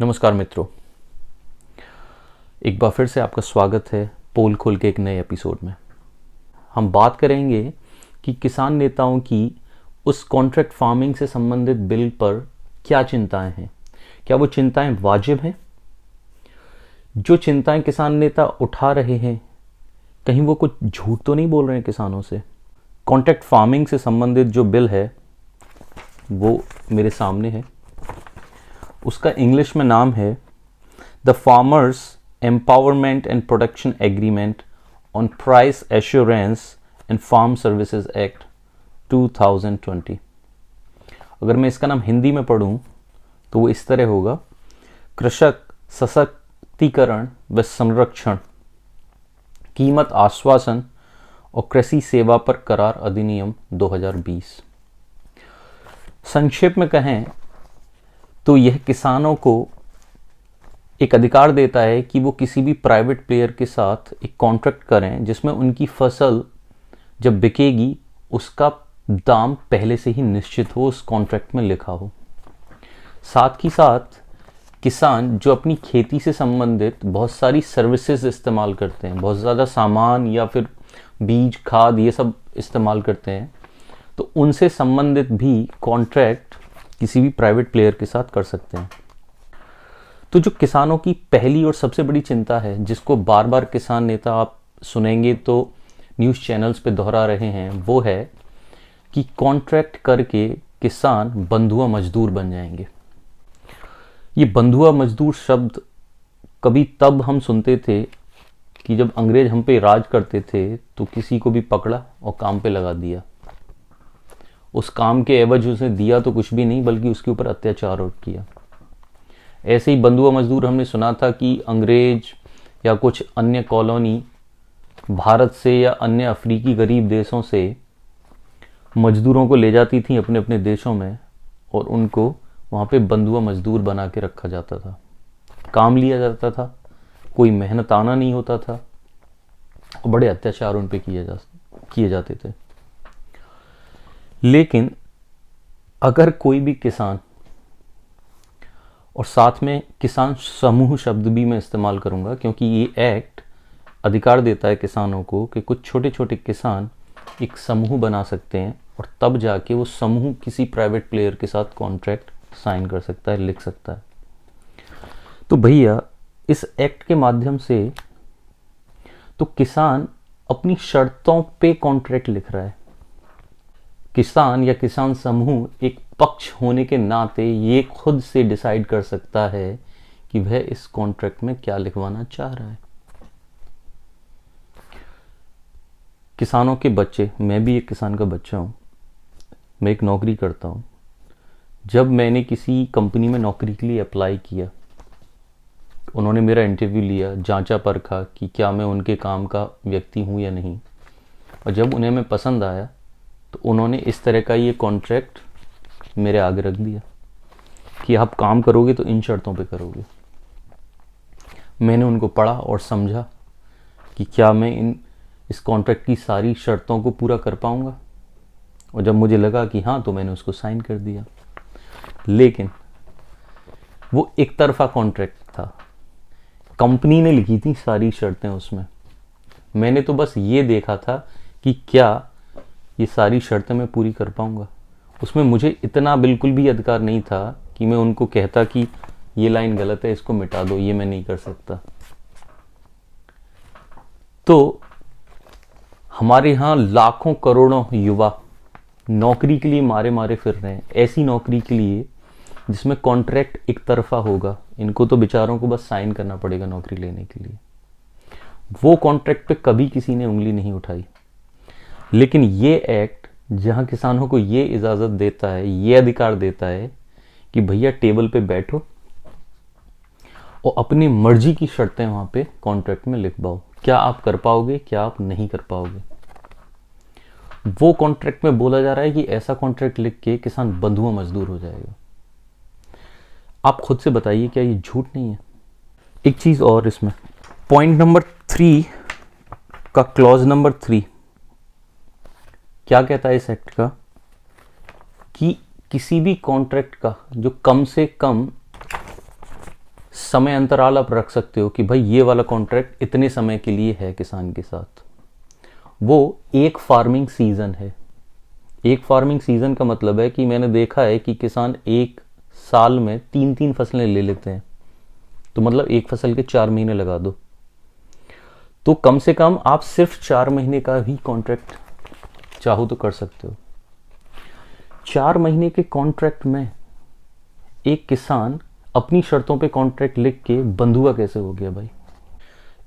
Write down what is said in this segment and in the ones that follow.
नमस्कार मित्रों, एक बार फिर से आपका स्वागत है पोल खोल के एक नए एपिसोड में। हम बात करेंगे कि किसान नेताओं की उस कॉन्ट्रैक्ट फार्मिंग से संबंधित बिल पर क्या चिंताएं हैं। क्या वो चिंताएं वाजिब हैं? जो चिंताएं किसान नेता उठा रहे हैं, कहीं वो कुछ झूठ तो नहीं बोल रहे हैं किसानों से? कॉन्ट्रैक्ट फार्मिंग से संबंधित जो बिल है वो मेरे सामने है। उसका इंग्लिश में नाम है the farmers empowerment and protection agreement on price assurance and farm services act 2020। अगर मैं इसका नाम हिंदी में पढ़ूं तो वो इस तरह होगा: कृषक सशक्तिकरण व संरक्षण, कीमत आश्वासन और कृषि सेवा पर करार अधिनियम 2020। संक्षेप में कहें तो यह किसानों को एक अधिकार देता है कि वो किसी भी प्राइवेट प्लेयर के साथ एक कॉन्ट्रैक्ट करें जिसमें उनकी फसल जब बिकेगी उसका दाम पहले से ही निश्चित हो, उस कॉन्ट्रैक्ट में लिखा हो। साथ ही साथ किसान जो अपनी खेती से संबंधित बहुत सारी सर्विसेज इस्तेमाल करते हैं, बहुत ज़्यादा सामान या फिर बीज खाद ये सब इस्तेमाल करते हैं, तो उनसे संबंधित भी कॉन्ट्रैक्ट किसी भी प्राइवेट प्लेयर के साथ कर सकते हैं। तो जो किसानों की पहली और सबसे बड़ी चिंता है, जिसको बार बार किसान नेता आप सुनेंगे तो न्यूज़ चैनल्स पे दोहरा रहे हैं, वो है कि कॉन्ट्रैक्ट करके किसान बंधुआ मजदूर बन जाएंगे। ये बंधुआ मजदूर शब्द कभी तब हम सुनते थे कि जब अंग्रेज हम पे राज करते थे तो किसी को भी पकड़ा और काम पे लगा दिया। उस काम के एवज उसे दिया तो कुछ भी नहीं, बल्कि उसके ऊपर अत्याचार और किया। ऐसे ही बंधुआ मजदूर हमने सुना था कि अंग्रेज या कुछ अन्य कॉलोनी भारत से या अन्य अफ्रीकी गरीब देशों से मजदूरों को ले जाती थी अपने अपने देशों में, और उनको वहाँ पे बंधुआ मजदूर बना के रखा जाता था, काम लिया जाता था, कोई मेहनताना नहीं होता था और बड़े अत्याचार उन पे किए जाते थे। लेकिन अगर कोई भी किसान, और साथ में किसान समूह शब्द भी मैं इस्तेमाल करूंगा क्योंकि ये एक्ट अधिकार देता है किसानों को कि कुछ छोटे छोटे किसान एक समूह बना सकते हैं और तब जाके वो समूह किसी प्राइवेट प्लेयर के साथ कॉन्ट्रैक्ट साइन कर सकता है, लिख सकता है। तो भैया इस एक्ट के माध्यम से तो किसान अपनी शर्तों पे कॉन्ट्रैक्ट लिख रहा है। किसान या किसान समूह एक पक्ष होने के नाते ये खुद से डिसाइड कर सकता है कि वह इस कॉन्ट्रैक्ट में क्या लिखवाना चाह रहा है। किसानों के बच्चे, मैं भी एक किसान का बच्चा हूं, मैं एक नौकरी करता हूं। जब मैंने किसी कंपनी में नौकरी के लिए अप्लाई किया, उन्होंने मेरा इंटरव्यू लिया, जांचा परखा कि क्या मैं उनके काम का व्यक्ति हूं या नहीं, और जब उन्हें मैं पसंद आया तो उन्होंने इस तरह का ये कॉन्ट्रैक्ट मेरे आगे रख दिया कि आप काम करोगे तो इन शर्तों पे करोगे। मैंने उनको पढ़ा और समझा कि क्या मैं इस कॉन्ट्रैक्ट की सारी शर्तों को पूरा कर पाऊंगा, और जब मुझे लगा कि हाँ, तो मैंने उसको साइन कर दिया। लेकिन वो एक तरफा कॉन्ट्रैक्ट था, कंपनी ने लिखी थी सारी शर्तें उसमें। मैंने तो बस ये देखा था कि क्या ये सारी शर्तें मैं पूरी कर पाऊंगा। उसमें मुझे इतना बिल्कुल भी अधिकार नहीं था कि मैं उनको कहता कि ये लाइन गलत है, इसको मिटा दो, ये मैं नहीं कर सकता। तो हमारे यहाँ लाखों करोड़ों युवा नौकरी के लिए मारे मारे फिर रहे हैं, ऐसी नौकरी के लिए जिसमें कॉन्ट्रैक्ट एक तरफा होगा। इनको तो बेचारों को बस साइन करना पड़ेगा नौकरी लेने के लिए। वो कॉन्ट्रैक्ट पे कभी किसी ने उंगली नहीं उठाई। लेकिन ये एक्ट जहां किसानों को ये इजाजत देता है, ये अधिकार देता है कि भैया टेबल पे बैठो और अपनी मर्जी की शर्तें वहां पे कॉन्ट्रैक्ट में लिखवाओ, क्या आप कर पाओगे, क्या आप नहीं कर पाओगे। वो कॉन्ट्रैक्ट में बोला जा रहा है कि ऐसा कॉन्ट्रैक्ट लिख के किसान बंधुआ मजदूर हो जाएगा। आप खुद से बताइए, क्या ये झूठ नहीं है? एक चीज और, इसमें पॉइंट नंबर 3 का क्लॉज नंबर 3 क्या कहता है इस एक्ट का, कि किसी भी कॉन्ट्रैक्ट का जो कम से कम समय अंतराल आप रख सकते हो कि भाई ये वाला कॉन्ट्रैक्ट इतने समय के लिए है किसान के साथ। वो एक फार्मिंग सीजन है। एक फार्मिंग सीजन का मतलब है कि मैंने देखा है कि किसान एक साल में 3-3 फसलें ले लेते हैं, तो मतलब एक फसल के 4 महीने लगा दो, तो कम से कम आप सिर्फ 4 महीने का भी कॉन्ट्रैक्ट चाहो तो कर सकते हो। 4 महीने के कॉन्ट्रैक्ट में एक किसान अपनी शर्तों पे कॉन्ट्रैक्ट लिख के बंधुआ कैसे हो गया भाई।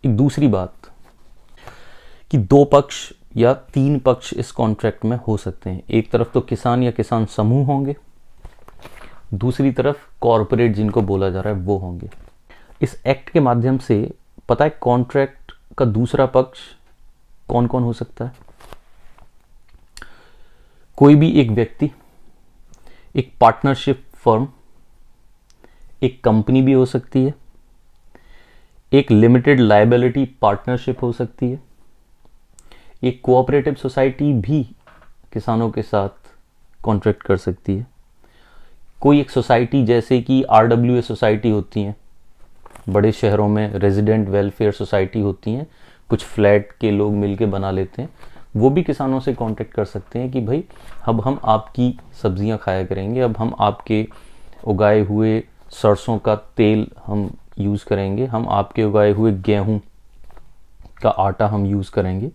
एक दूसरी बात कि 2 पक्ष या 3 पक्ष इस कॉन्ट्रैक्ट में हो सकते हैं। एक तरफ तो किसान या किसान समूह होंगे, दूसरी तरफ कॉरपोरेट जिनको बोला जा रहा है वो होंगे। इस एक्ट के माध्यम से पता है कॉन्ट्रैक्ट का दूसरा पक्ष कौन कौन हो सकता है? कोई भी एक व्यक्ति, एक पार्टनरशिप फर्म, एक कंपनी भी हो सकती है, एक लिमिटेड लायबिलिटी पार्टनरशिप हो सकती है, एक कोऑपरेटिव सोसाइटी भी किसानों के साथ कॉन्ट्रैक्ट कर सकती है। कोई एक सोसाइटी जैसे कि आरडब्ल्यूए सोसाइटी होती हैं, बड़े शहरों में रेजिडेंट वेलफेयर सोसाइटी होती हैं, कुछ फ्लैट के लोग मिलके बना लेते हैं, वो भी किसानों से कॉन्टैक्ट कर सकते हैं कि भाई अब हम आपकी सब्जियां खाया करेंगे, अब हम आपके उगाए हुए सरसों का तेल हम यूज़ करेंगे, हम आपके उगाए हुए गेहूं का आटा हम यूज़ करेंगे।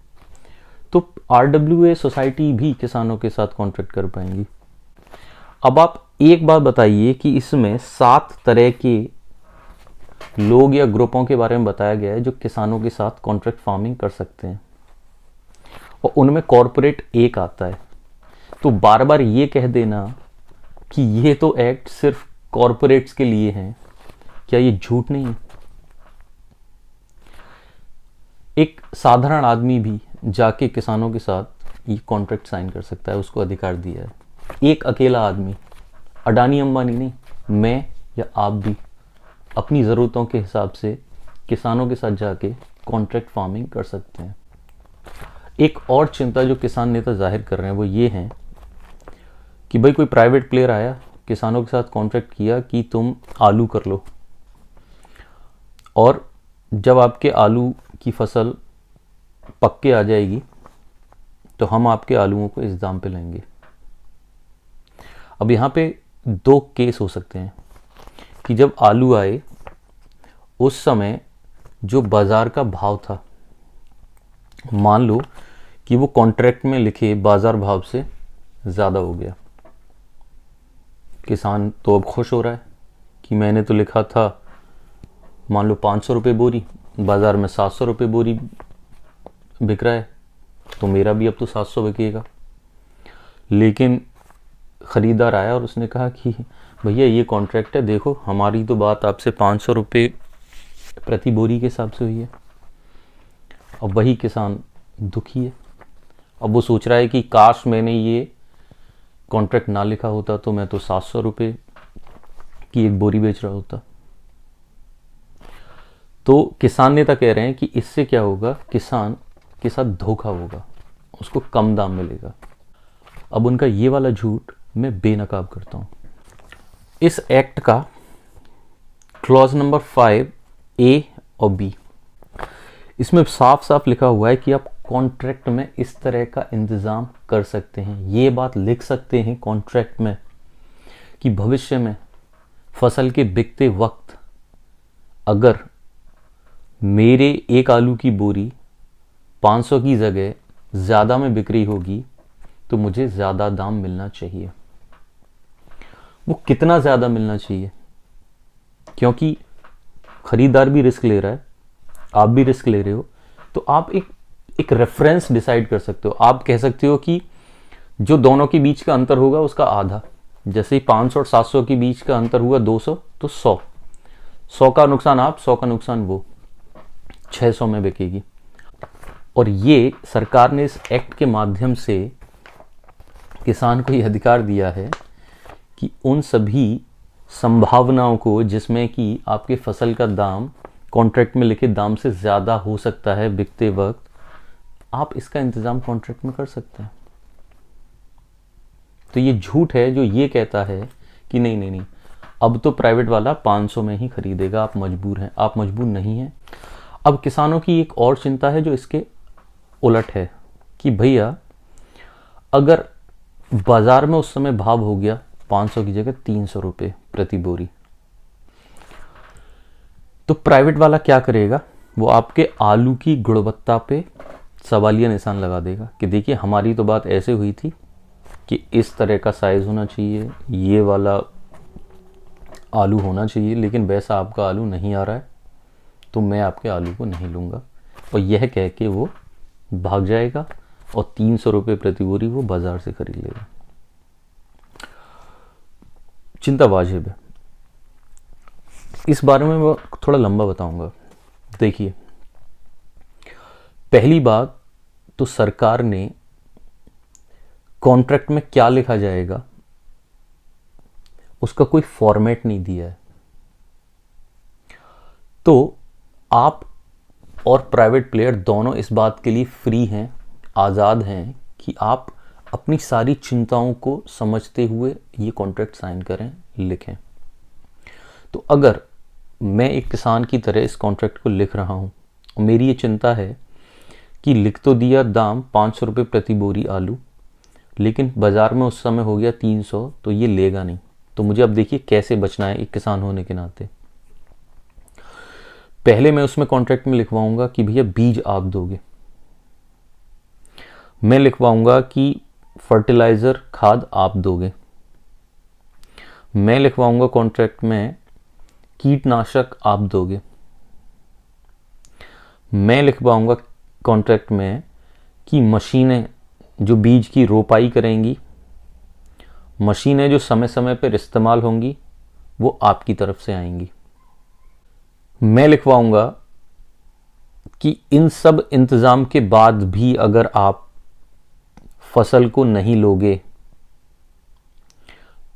तो आरडब्ल्यूए सोसाइटी भी किसानों के साथ कॉन्ट्रैक्ट कर पाएंगी। अब आप एक बात बताइए कि इसमें 7 तरह के लोग या ग्रुपों के बारे में बताया गया है जो किसानों के साथ कॉन्ट्रैक्ट फार्मिंग कर सकते हैं, और उनमें कॉरपोरेट एक आता है। तो बार बार ये कह देना कि ये तो एक्ट सिर्फ कॉरपोरेट्स के लिए हैं, क्या ये झूठ नहीं है? एक साधारण आदमी भी जाके किसानों के साथ ये कॉन्ट्रैक्ट साइन कर सकता है, उसको अधिकार दिया है। एक अकेला आदमी, अडानी अंबानी नहीं, मैं या आप भी अपनी ज़रूरतों के हिसाब से किसानों के साथ जाके कॉन्ट्रैक्ट फार्मिंग कर सकते हैं। एक और चिंता जो किसान नेता जाहिर कर रहे हैं वो ये है कि भाई कोई प्राइवेट प्लेयर आया, किसानों के साथ कॉन्ट्रैक्ट किया कि तुम आलू कर लो, और जब आपके आलू की फसल पक के आ जाएगी तो हम आपके आलूओं को इस दाम पे लेंगे। अब यहाँ पे 2 केस हो सकते हैं कि जब आलू आए उस समय जो बाज़ार का भाव था, मान लो कि वो कॉन्ट्रैक्ट में लिखे बाज़ार भाव से ज़्यादा हो गया। किसान तो अब खुश हो रहा है कि मैंने तो लिखा था मान लो 500 रुपये बोरी, बाज़ार में 700 रुपये बोरी बिक रहा है, तो मेरा भी अब तो 700 बिकेगा। लेकिन ख़रीदार आया और उसने कहा कि भैया ये कॉन्ट्रैक्ट है, देखो हमारी तो बात आपसे 500 रुपये प्रति बोरी के हिसाब से हुई है। अब वही किसान दुखी है। अब वो सोच रहा है कि काश मैंने ये कॉन्ट्रैक्ट ना लिखा होता तो मैं तो 700 रुपये की एक बोरी बेच रहा होता। तो किसान नेता कह रहे हैं कि इससे क्या होगा, किसान के साथ धोखा होगा, उसको कम दाम मिलेगा। अब उनका ये वाला झूठ मैं बेनकाब करता हूं। इस एक्ट का क्लॉज नंबर 5A और B, इसमें साफ साफ लिखा हुआ है कि आप कॉन्ट्रैक्ट में इस तरह का इंतज़ाम कर सकते हैं। ये बात लिख सकते हैं कॉन्ट्रैक्ट में कि भविष्य में फसल के बिकते वक्त अगर मेरे एक आलू की बोरी 500 की जगह ज़्यादा में बिक रही होगी तो मुझे ज़्यादा दाम मिलना चाहिए। वो कितना ज़्यादा मिलना चाहिए, क्योंकि खरीदार भी रिस्क ले रहा है, आप भी रिस्क ले रहे हो, तो आप एक रेफरेंस डिसाइड कर सकते हो। आप कह सकते हो कि जो दोनों के बीच का अंतर होगा उसका आधा, जैसे ही 500 और 700 के बीच का अंतर हुआ 200, तो 100 का नुकसान आप, 100 का नुकसान वो, 600 में बिकेगी। और ये सरकार ने इस एक्ट के माध्यम से किसान को ये अधिकार दिया है कि उन सभी संभावनाओं को जिसमें कि आपके फसल का दाम कॉन्ट्रैक्ट में लिखे दाम से ज़्यादा हो सकता है बिकते वक्त, आप इसका इंतज़ाम कॉन्ट्रैक्ट में कर सकते हैं। तो ये झूठ है जो ये कहता है कि नहीं नहीं नहीं, अब तो प्राइवेट वाला 500 में ही खरीदेगा, आप मजबूर हैं, आप मजबूर नहीं हैं। अब किसानों की एक और चिंता है जो इसके उलट है कि भैया अगर बाजार में उस समय भाव हो गया 500 की जगह 300 रुपये प्रति बोरी, तो प्राइवेट वाला क्या करेगा, वो आपके आलू की गुणवत्ता पे सवालिया निशान लगा देगा कि देखिए हमारी तो बात ऐसे हुई थी कि इस तरह का साइज़ होना चाहिए, ये वाला आलू होना चाहिए, लेकिन वैसा आपका आलू नहीं आ रहा है, तो मैं आपके आलू को नहीं लूँगा। और यह कह के वो भाग जाएगा और 300 रुपये प्रति बोरी वो बाज़ार से खरीद लेगा। चिंता वाजिब है। इस बारे में मैं थोड़ा लंबा बताऊंगा। देखिए, पहली बात तो सरकार ने कॉन्ट्रैक्ट में क्या लिखा जाएगा उसका कोई फॉर्मेट नहीं दिया है। तो आप और प्राइवेट प्लेयर दोनों इस बात के लिए फ्री हैं, आज़ाद हैं कि आप अपनी सारी चिंताओं को समझते हुए ये कॉन्ट्रैक्ट साइन करें, लिखें। तो अगर मैं एक किसान की तरह इस कॉन्ट्रैक्ट को लिख रहा हूँ और मेरी ये चिंता है कि लिख तो दिया दाम 500 रुपये प्रति बोरी आलू, लेकिन बाज़ार में उस समय हो गया 300, तो ये लेगा नहीं। तो मुझे अब देखिए कैसे बचना है एक किसान होने के नाते। पहले मैं उसमें कॉन्ट्रैक्ट में लिखवाऊंगा कि भैया बीज आप दोगे, मैं लिखवाऊंगा कि फर्टिलाइज़र खाद आप दोगे, मैं लिखवाऊंगा कॉन्ट्रैक्ट में कीटनाशक आप दोगे, मैं लिखवाऊंगा कॉन्ट्रैक्ट में कि मशीनें जो बीज की रोपाई करेंगी, मशीनें जो समय समय पर इस्तेमाल होंगी, वो आपकी तरफ से आएंगी। मैं लिखवाऊंगा कि इन सब इंतज़ाम के बाद भी अगर आप फसल को नहीं लोगे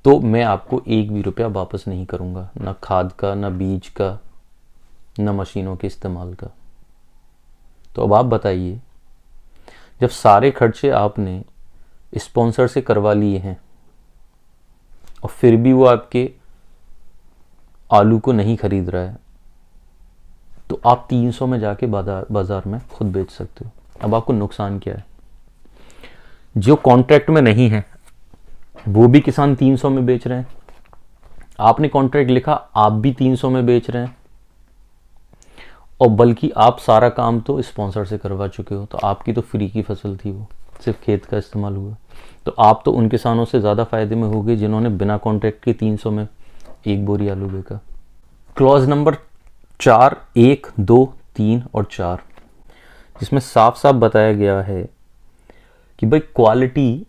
तो मैं आपको एक भी रुपया वापस नहीं करूंगा, ना खाद का, ना बीज का, ना मशीनों के इस्तेमाल का। तो अब आप बताइए, जब सारे खर्चे आपने स्पॉन्सर से करवा लिए हैं और फिर भी वो आपके आलू को नहीं खरीद रहा है, तो आप 300 में जाके बाजार में खुद बेच सकते हो। अब आपको नुकसान क्या है? जो कॉन्ट्रैक्ट में नहीं है वो भी किसान 300 में बेच रहे हैं, आपने कॉन्ट्रैक्ट लिखा आप भी 300 में बेच रहे हैं, और बल्कि आप सारा काम तो स्पॉन्सर से करवा चुके हो, तो आपकी तो फ्री की फसल थी, वो सिर्फ खेत का इस्तेमाल हुआ। तो आप तो उन किसानों से ज़्यादा फायदे में हो गए जिन्होंने बिना कॉन्ट्रैक्ट के 300 में एक बोरी आलू बेचा। क्लॉज नंबर 4, 1, 2, 3 और 4, जिसमें साफ साफ बताया गया है कि भाई क्वालिटी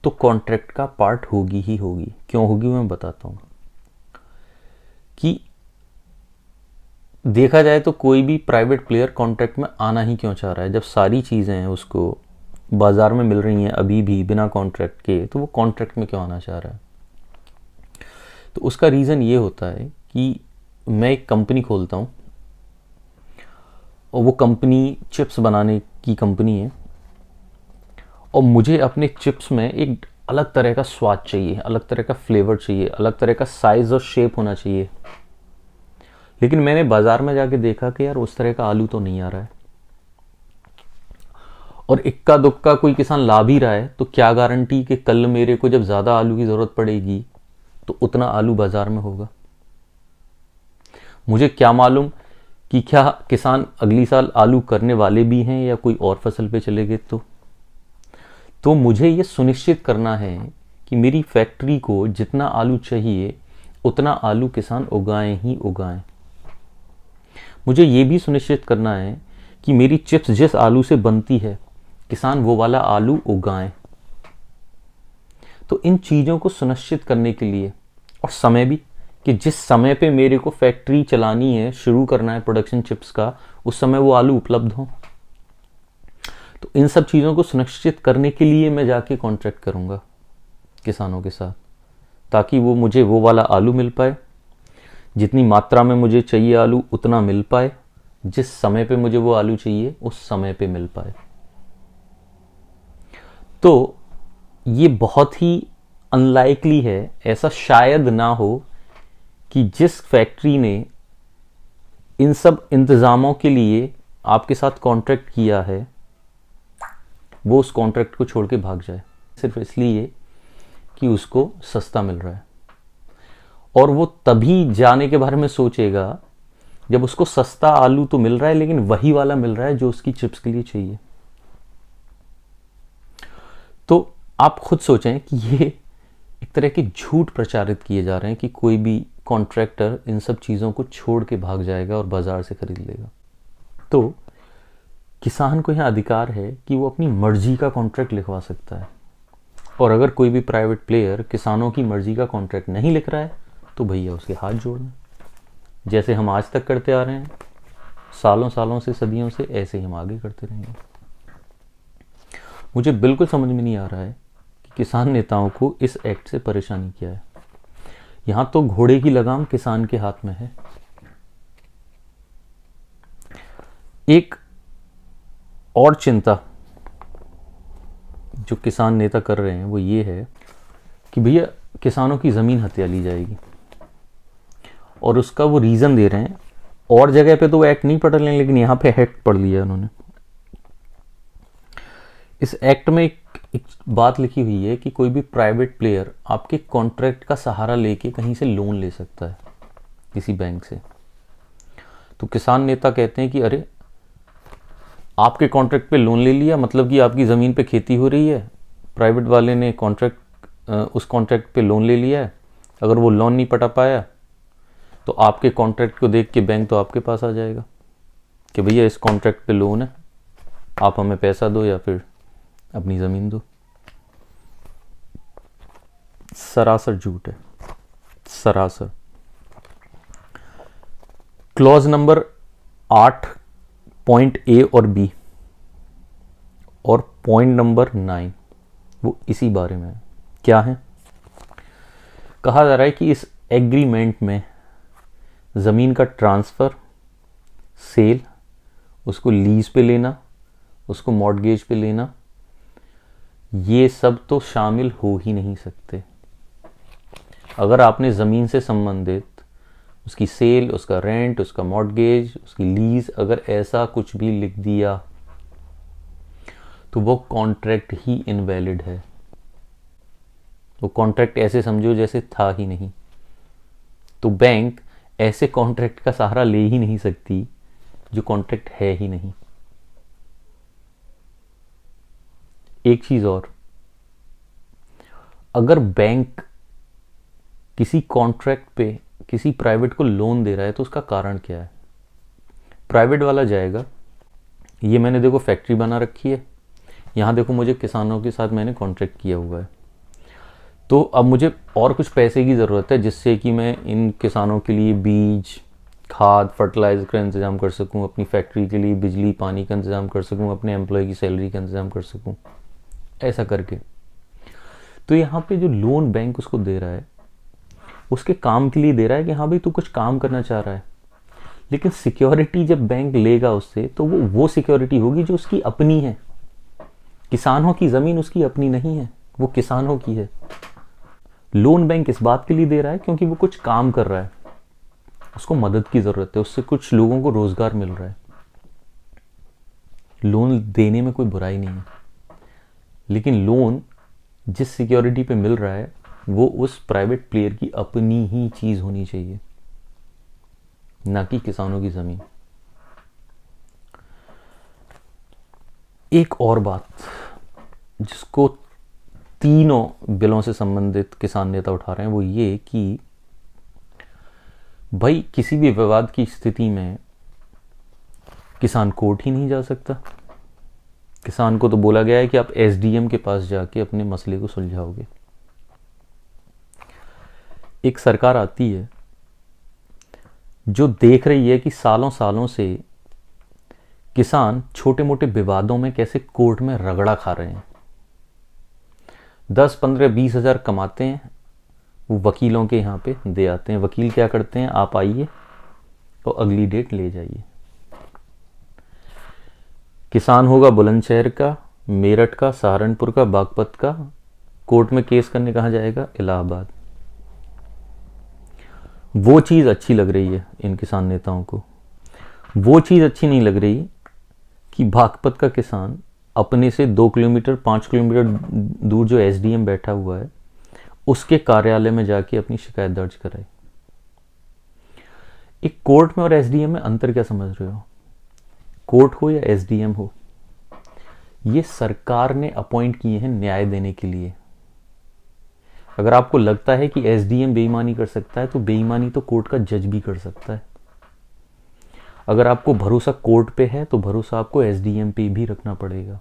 तो कॉन्ट्रैक्ट का पार्ट होगी ही होगी। क्यों होगी मैं बताता हूँ। कि देखा जाए तो कोई भी प्राइवेट प्लेयर कॉन्ट्रैक्ट में आना ही क्यों चाह रहा है, जब सारी चीज़ें हैं उसको बाज़ार में मिल रही हैं अभी भी बिना कॉन्ट्रैक्ट के, तो वो कॉन्ट्रैक्ट में क्यों आना चाह रहा है? तो उसका रीज़न ये होता है कि मैं एक कंपनी खोलता हूँ और वो कंपनी चिप्स बनाने की कंपनी है, और मुझे अपने चिप्स में एक अलग तरह का स्वाद चाहिए, अलग तरह का फ्लेवर चाहिए, अलग तरह का साइज़ और शेप होना चाहिए। लेकिन मैंने बाज़ार में जाके देखा कि यार उस तरह का आलू तो नहीं आ रहा है, और इक्का दुक्का कोई किसान ला भी रहा है, तो क्या गारंटी कि कल मेरे को जब ज़्यादा आलू की ज़रूरत पड़ेगी तो उतना आलू बाज़ार में होगा? मुझे क्या मालूम कि क्या किसान अगली साल आलू करने वाले भी हैं या कोई और फसल पे चले गए। तो मुझे ये सुनिश्चित करना है कि मेरी फैक्ट्री को जितना आलू चाहिए उतना आलू किसान उगाएं ही उगाएं। मुझे ये भी सुनिश्चित करना है कि मेरी चिप्स जिस आलू से बनती है किसान वो वाला आलू उगाएं। तो इन चीज़ों को सुनिश्चित करने के लिए, और समय भी, कि जिस समय पे मेरे को फैक्ट्री चलानी है, शुरू करना है प्रोडक्शन चिप्स का, उस समय वो आलू उपलब्ध हो। तो इन सब चीज़ों को सुनिश्चित करने के लिए मैं जाके कॉन्ट्रैक्ट करूँगा किसानों के साथ, ताकि वो मुझे वो वाला आलू मिल पाए, जितनी मात्रा में मुझे चाहिए आलू उतना मिल पाए, जिस समय पे मुझे वो आलू चाहिए उस समय पे मिल पाए। तो ये बहुत ही अनलाइकली है, ऐसा शायद ना हो कि जिस फैक्ट्री ने इन सब इंतज़ामों के लिए आपके साथ कॉन्ट्रैक्ट किया है वो उस कॉन्ट्रैक्ट को छोड़ के भाग जाए सिर्फ इसलिए कि उसको सस्ता मिल रहा है। और वो तभी जाने के बारे में सोचेगा जब उसको सस्ता आलू तो मिल रहा है लेकिन वही वाला मिल रहा है जो उसकी चिप्स के लिए चाहिए। तो आप खुद सोचें कि ये एक तरह के झूठ प्रचारित किए जा रहे हैं कि कोई भी कॉन्ट्रैक्टर इन सब चीज़ों को छोड़ के भाग जाएगा और बाजार से खरीद लेगा। तो किसान को यहाँ अधिकार है कि वो अपनी मर्जी का कॉन्ट्रैक्ट लिखवा सकता है, और अगर कोई भी प्राइवेट प्लेयर किसानों की मर्जी का कॉन्ट्रैक्ट नहीं लिख रहा है तो भैया उसके हाथ जोड़ना, जैसे हम आज तक करते आ रहे हैं सालों सालों से, सदियों से, ऐसे ही हम आगे करते रहेंगे। मुझे बिल्कुल समझ में नहीं आ रहा है कि किसान नेताओं को इस एक्ट से परेशानी क्या है। यहां तो घोड़े की लगाम किसान के हाथ में है। एक और चिंता जो किसान नेता कर रहे हैं वो ये है कि भैया किसानों की ज़मीन हत्या ली जाएगी, और उसका वो रीज़न दे रहे हैं। और जगह पे तो वो एक्ट नहीं पढ़ रहे हैं लेकिन यहाँ पे एक्ट पढ़ लिया उन्होंने। इस एक्ट में एक बात लिखी हुई है कि कोई भी प्राइवेट प्लेयर आपके कॉन्ट्रैक्ट का सहारा लेके कहीं से लोन ले सकता है किसी बैंक से। तो किसान नेता कहते हैं कि अरे आपके कॉन्ट्रैक्ट पे लोन ले लिया, मतलब कि आपकी ज़मीन पे खेती हो रही है, प्राइवेट वाले ने उस कॉन्ट्रैक्ट पे लोन ले लिया है। अगर वो लोन नहीं पटा पाया तो आपके कॉन्ट्रैक्ट को देख के बैंक तो आपके पास आ जाएगा कि भैया इस कॉन्ट्रैक्ट पे लोन है, आप हमें पैसा दो या फिर अपनी ज़मीन दो। सरासर झूठ है, सरासर। क्लॉज नंबर 8 पॉइंट ए और बी और पॉइंट नंबर 9 वो इसी बारे में है। क्या है? कहा जा रहा है कि इस एग्रीमेंट में ज़मीन का ट्रांसफ़र, सेल, उसको लीज पे लेना, उसको मॉर्टगेज पे लेना, ये सब तो शामिल हो ही नहीं सकते। अगर आपने ज़मीन से संबंधित उसकी सेल, उसका रेंट, उसका मॉर्टगेज, उसकी लीज, अगर ऐसा कुछ भी लिख दिया तो वो कॉन्ट्रैक्ट ही इनवैलिड है। वो कॉन्ट्रैक्ट ऐसे समझो जैसे था ही नहीं। तो बैंक ऐसे कॉन्ट्रैक्ट का सहारा ले ही नहीं सकती जो कॉन्ट्रैक्ट है ही नहीं। एक चीज और, अगर बैंक किसी कॉन्ट्रैक्ट पे किसी प्राइवेट को लोन दे रहा है तो उसका कारण क्या है? प्राइवेट वाला जाएगा, ये मैंने देखो फैक्ट्री बना रखी है, यहाँ देखो मुझे किसानों के साथ मैंने कॉन्ट्रैक्ट किया हुआ है, तो अब मुझे और कुछ पैसे की ज़रूरत है जिससे कि मैं इन किसानों के लिए बीज, खाद, फर्टिलाइजर का इंतज़ाम कर सकूं, अपनी फैक्ट्री के लिए बिजली पानी का इंतज़ाम कर सकूं, अपने एम्प्लॉय की सैलरी का इंतज़ाम कर सकूं, ऐसा करके। तो यहाँ पे जो लोन बैंक उसको दे रहा है उसके काम के लिए दे रहा है कि हाँ भाई तू कुछ काम करना चाह रहा है, लेकिन सिक्योरिटी जब बैंक लेगा उससे तो वो सिक्योरिटी होगी जो उसकी अपनी है। किसानों की ज़मीन उसकी अपनी नहीं है, वो किसानों की है। लोन बैंक इस बात के लिए दे रहा है क्योंकि वो कुछ काम कर रहा है, उसको मदद की ज़रूरत है, उससे कुछ लोगों को रोज़गार मिल रहा है। लोन देने में कोई बुराई नहीं है, लेकिन लोन जिस सिक्योरिटी पे मिल रहा है वो उस प्राइवेट प्लेयर की अपनी ही चीज़ होनी चाहिए, ना कि किसानों की ज़मीन। एक और बात जिसको तीनों बिलों से संबंधित किसान नेता उठा रहे हैं वो ये कि भाई किसी भी विवाद की स्थिति में किसान कोर्ट ही नहीं जा सकता। किसान को तो बोला गया है कि आप एसडीएम के पास जाके अपने मसले को सुलझाओगे। एक सरकार आती है जो देख रही है कि सालों सालों से किसान छोटे मोटे विवादों में कैसे कोर्ट में रगड़ा खा रहे हैं, 10, 15, 20 हज़ार कमाते हैं, वो वकीलों के यहाँ पे दे आते हैं। वकील क्या करते हैं, आप आइए और अगली डेट ले जाइए। किसान होगा बुलंदशहर का, मेरठ का, सहारनपुर का, बागपत का, कोर्ट में केस करने कहाँ जाएगा? इलाहाबाद। वो चीज़ अच्छी लग रही है इन किसान नेताओं को। वो चीज़ अच्छी नहीं लग रही कि बागपत का किसान अपने से 2 किलोमीटर 5 किलोमीटर दूर जो एसडीएम बैठा हुआ है उसके कार्यालय में जाके अपनी शिकायत दर्ज कराए। एक कोर्ट में और एसडीएम में अंतर क्या समझ रहे हो? कोर्ट हो या एसडीएम हो, ये सरकार ने अपॉइंट किए हैं न्याय देने के लिए। अगर आपको लगता है कि एसडीएम बेईमानी कर सकता है तो बेईमानी तो कोर्ट का जज भी कर सकता है। अगर आपको भरोसा कोर्ट पे है तो भरोसा आपको एसडीएम पे भी रखना पड़ेगा।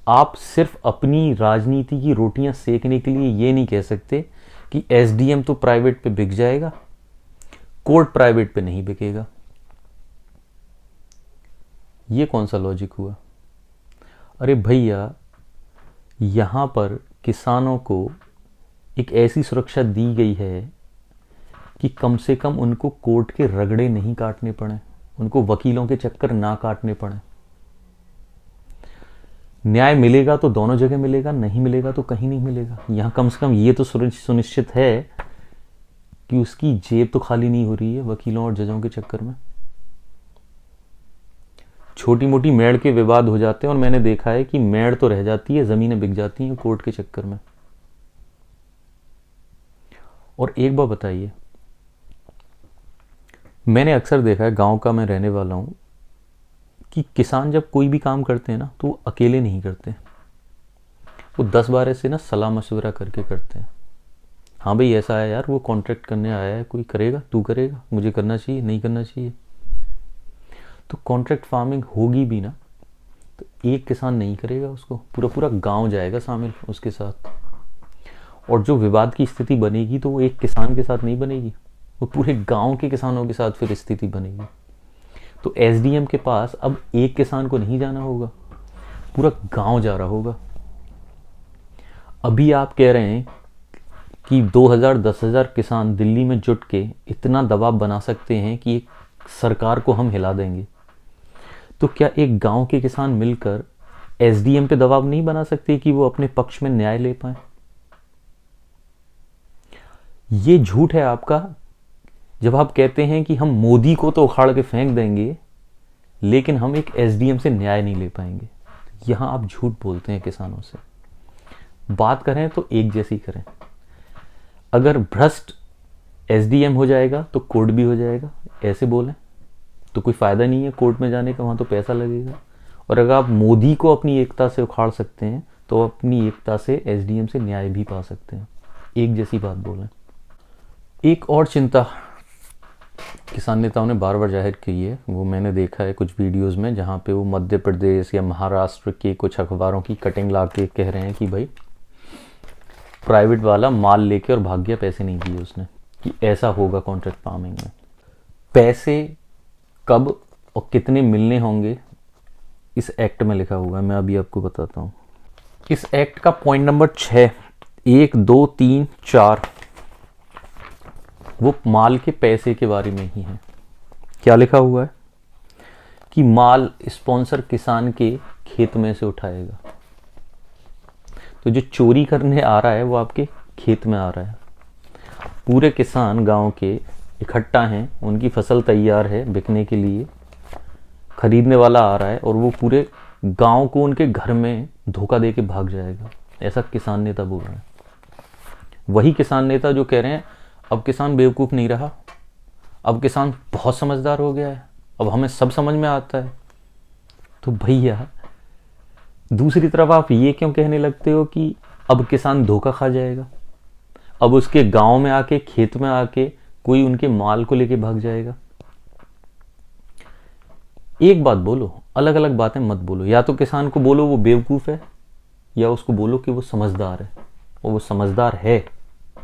आप सिर्फ अपनी राजनीति की रोटियां सेकने के लिए ये नहीं कह सकते कि एसडीएम तो प्राइवेट पे बिक जाएगा, कोर्ट प्राइवेट पे नहीं बिकेगा। ये कौन सा लॉजिक हुआ? अरे भैया, यहां पर किसानों को एक ऐसी सुरक्षा दी गई है कि कम से कम उनको कोर्ट के रगड़े नहीं काटने पड़े, उनको वकीलों के चक्कर ना काटने पड़े। न्याय मिलेगा तो दोनों जगह मिलेगा, नहीं मिलेगा तो कहीं नहीं मिलेगा। यहां कम से कम ये तो सुनिश्चित है कि उसकी जेब तो खाली नहीं हो रही है वकीलों और जजों के चक्कर में। छोटी मोटी मेड़ के विवाद हो जाते हैं और मैंने देखा है कि मेड़ तो रह जाती है, जमीनें बिक जाती हैं कोर्ट के चक्कर में। और एक बात बताइए, मैंने अक्सर देखा है, गांव का मैं रहने वाला हूं, कि किसान जब कोई भी काम करते हैं ना तो वो अकेले नहीं करते, वो 10-12 से ना सलाह मशवरा करके करते हैं। हाँ भाई ऐसा है यार, वो कॉन्ट्रैक्ट करने आया है, कोई करेगा, तू करेगा, मुझे करना चाहिए, नहीं करना चाहिए। तो कॉन्ट्रैक्ट फार्मिंग होगी भी ना तो एक किसान नहीं करेगा, उसको पूरा पूरा गांव जाएगा शामिल उसके साथ। और जो विवाद की स्थिति बनेगी तो वो एक किसान के साथ नहीं बनेगी, वो पूरे गांव के किसानों के साथ फिर स्थिति बनेगी। तो एसडीएम के पास अब एक किसान को नहीं जाना होगा, पूरा गांव जा रहा होगा। अभी आप कह रहे हैं कि 2000-10,000 किसान दिल्ली में जुट के इतना दबाव बना सकते हैं कि एक सरकार को हम हिला देंगे। तो क्या एक गांव के किसान मिलकर एसडीएम पे दबाव नहीं बना सकते कि वो अपने पक्ष में न्याय ले पाए? ये झूठ है आपका जब आप कहते हैं कि हम मोदी को तो उखाड़ के फेंक देंगे लेकिन हम एक एसडीएम से न्याय नहीं ले पाएंगे। यहां आप झूठ बोलते हैं किसानों से। बात करें तो एक जैसी करें। अगर भ्रष्ट एसडीएम हो जाएगा तो कोर्ट भी हो जाएगा, ऐसे बोलें तो कोई फायदा नहीं है कोर्ट में जाने का, वहां तो पैसा लगेगा। और अगर आप मोदी को अपनी एकता से उखाड़ सकते हैं तो अपनी एकता से एसडीएम से न्याय भी पा सकते हैं। एक जैसी बात बोलें। एक और चिंता किसान नेताओं ने बार बार जाहिर की है, वो मैंने देखा है कुछ वीडियोस में, जहाँ पे वो मध्य प्रदेश या महाराष्ट्र के कुछ अखबारों की कटिंग ला के कह रहे हैं कि भाई प्राइवेट वाला माल लेके और भाग गया, पैसे नहीं दिए उसने, कि ऐसा होगा कॉन्ट्रैक्ट फार्मिंग में। पैसे कब और कितने मिलने होंगे इस एक्ट में लिखा हुआ है, मैं अभी आपको बताता हूँ। इस एक्ट का पॉइंट नंबर 6, 1, 2, 3, 4 वो माल के पैसे के बारे में ही है। क्या लिखा हुआ है कि माल स्पॉन्सर किसान के खेत में से उठाएगा। तो जो चोरी करने आ रहा है वो आपके खेत में आ रहा है। पूरे किसान गांव के इकट्ठा हैं, उनकी फसल तैयार है बिकने के लिए, खरीदने वाला आ रहा है और वो पूरे गांव को उनके घर में धोखा दे के भाग जाएगा, ऐसा किसान नेता बोल रहे हैं। वही किसान नेता जो कह रहे हैं अब किसान बेवकूफ़ नहीं रहा, अब किसान बहुत समझदार हो गया है, अब हमें सब समझ में आता है। तो भैया दूसरी तरफ आप ये क्यों कहने लगते हो कि अब किसान धोखा खा जाएगा, अब उसके गांव में आके खेत में आके कोई उनके माल को लेके भाग जाएगा? एक बात बोलो, अलग अलग बातें मत बोलो। या तो किसान को बोलो वो बेवकूफ़ है या उसको बोलो कि वो समझदार है। और वो समझदार है,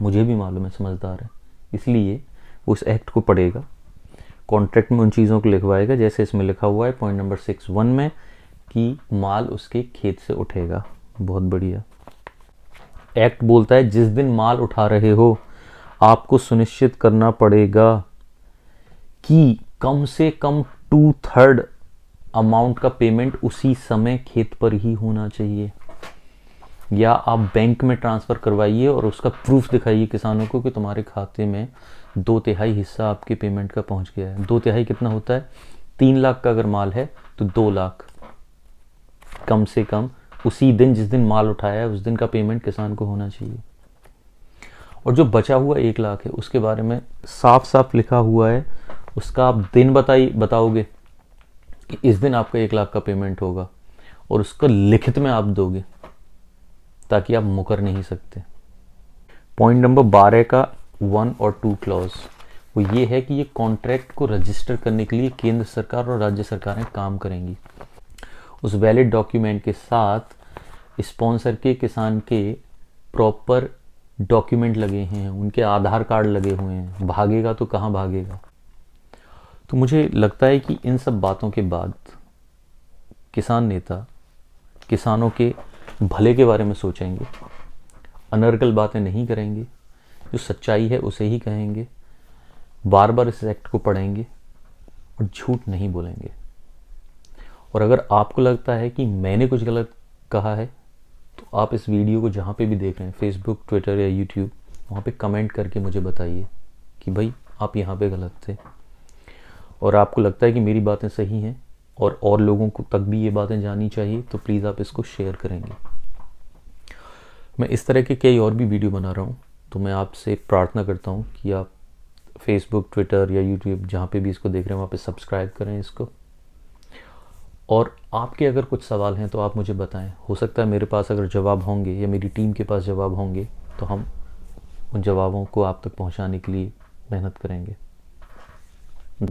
मुझे भी मालूम है समझदार है, इसलिए उस एक्ट को पढ़ेगा, कॉन्ट्रैक्ट में उन चीज़ों को लिखवाएगा जैसे इसमें लिखा हुआ है पॉइंट नंबर 6(1) में कि माल उसके खेत से उठेगा। बहुत बढ़िया। एक्ट बोलता है जिस दिन माल उठा रहे हो आपको सुनिश्चित करना पड़ेगा कि कम से कम 2/3 अमाउंट का पेमेंट उसी समय खेत पर ही होना चाहिए, या आप बैंक में ट्रांसफ़र करवाइए और उसका प्रूफ दिखाइए किसानों को कि तुम्हारे खाते में 2/3 हिस्सा आपके पेमेंट का पहुंच गया है। 2/3 कितना होता है? 3 लाख का अगर माल है तो 2 लाख कम से कम उसी दिन, जिस दिन माल उठाया है उस दिन का पेमेंट किसान को होना चाहिए। और जो बचा हुआ 1 लाख है उसके बारे में साफ साफ लिखा हुआ है, उसका आप दिन बताओगे कि इस दिन आपका 1 लाख का पेमेंट होगा, और उसको लिखित में आप दोगे ताकि आप मुकर नहीं सकते। पॉइंट नंबर 12 का 1 और 2 क्लॉज वो ये है कि ये कॉन्ट्रैक्ट को रजिस्टर करने के लिए केंद्र सरकार और राज्य सरकारें काम करेंगी। उस वैलिड डॉक्यूमेंट के साथ स्पॉन्सर के किसान के प्रॉपर डॉक्यूमेंट लगे हैं, उनके आधार कार्ड लगे हुए हैं। भागेगा तो कहाँ भागेगा? तो मुझे लगता है कि इन सब बातों के बाद किसान नेता किसानों के भले के बारे में सोचेंगे, अनर्गल बातें नहीं करेंगे, जो सच्चाई है उसे ही कहेंगे, बार बार इस एक्ट को पढ़ेंगे और झूठ नहीं बोलेंगे। और अगर आपको लगता है कि मैंने कुछ गलत कहा है तो आप इस वीडियो को जहाँ पे भी देख रहे हैं, फेसबुक, ट्विटर या यूट्यूब, वहाँ पे कमेंट करके मुझे बताइए कि भाई आप यहाँ पे गलत थे। और आपको लगता है कि मेरी बातें सही हैं और लोगों को तक भी ये बातें जाननी चाहिए तो प्लीज़ आप इसको शेयर करेंगे। मैं इस तरह के कई और भी वीडियो बना रहा हूँ, तो मैं आपसे प्रार्थना करता हूँ कि आप फेसबुक, ट्विटर या यूट्यूब जहाँ पे भी इसको देख रहे हैं वहाँ पे सब्सक्राइब करें इसको। और आपके अगर कुछ सवाल हैं तो आप मुझे बताएं। हो सकता है मेरे पास अगर जवाब होंगे या मेरी टीम के पास जवाब होंगे तो हम उन जवाबों को आप तक पहुँचाने के लिए मेहनत करेंगे।